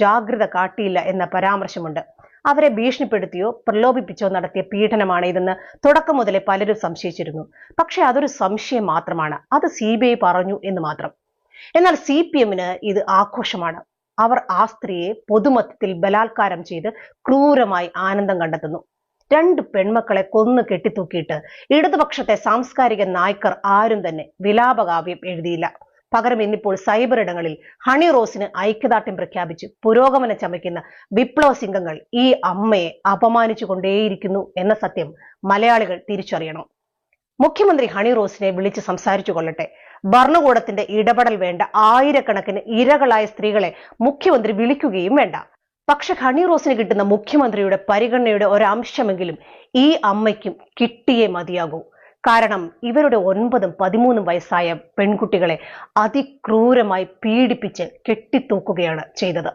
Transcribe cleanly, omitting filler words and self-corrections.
ജാഗ്രത കാട്ടിയില്ല എന്ന പരാമർശമുണ്ട്. അവരെ ഭീഷണിപ്പെടുത്തിയോ പ്രലോഭിപ്പിച്ചോ നടത്തിയ പീഡനമാണ് ഇതെന്ന് തുടക്കം മുതലേ പലരും സംശയിച്ചിരുന്നു. പക്ഷെ അതൊരു സംശയം മാത്രമാണ്. അത് CBI പറഞ്ഞു എന്ന് മാത്രം. എന്നാൽ CPM-ന് ഇത് ആഘോഷമാണ്. അവർ ആ സ്ത്രീയെ പൊതുമധ്യത്തിൽ ബലാത്കാരം ചെയ്ത് ക്രൂരമായി ആനന്ദം കണ്ടെത്തുന്നു. 2 പെൺമക്കളെ കൊന്നു കെട്ടിത്തൂക്കിയിട്ട് ഇടതുപക്ഷത്തെ സാംസ്കാരിക നായ്ക്കർ ആരും തന്നെ വിലാപകാവ്യം എഴുതിയില്ല. പകരം ഇന്നിപ്പോൾ സൈബർ ഇടങ്ങളിൽ ഹണി റോസിന് ഐക്യദാർഢ്യം പ്രഖ്യാപിച്ച് പുരോഗമനം ചമയ്ക്കുന്ന വിപ്ലവ സിംഗങ്ങൾ ഈ അമ്മയെ അപമാനിച്ചു കൊണ്ടേയിരിക്കുന്നു എന്ന സത്യം മലയാളികൾ തിരിച്ചറിയണം. മുഖ്യമന്ത്രി ഹണി റോസിനെ വിളിച്ച് സംസാരിച്ചു കൊള്ളട്ടെ. ഭരണകൂടത്തിന്റെ ഇടപെടൽ വേണ്ട. ആയിരക്കണക്കിന് ഇരകളായ സ്ത്രീകളെ മുഖ്യമന്ത്രി വിളിക്കുകയും വേണ്ട. പക്ഷെ ഹണി റോസിന് കിട്ടുന്ന മുഖ്യമന്ത്രിയുടെ പരിഗണനയുടെ ഒരംശമെങ്കിലും ഈ അമ്മയ്ക്കും കിട്ടിയേ മതിയാകൂ. കാരണം ഇവരുടെ 9ഉം 13ഉം വയസ്സായ പെൺകുട്ടികളെ അതിക്രൂരമായി പീഡിപ്പിച്ച് കെട്ടിത്തൂക്കുകയാണ് ചെയ്തത്.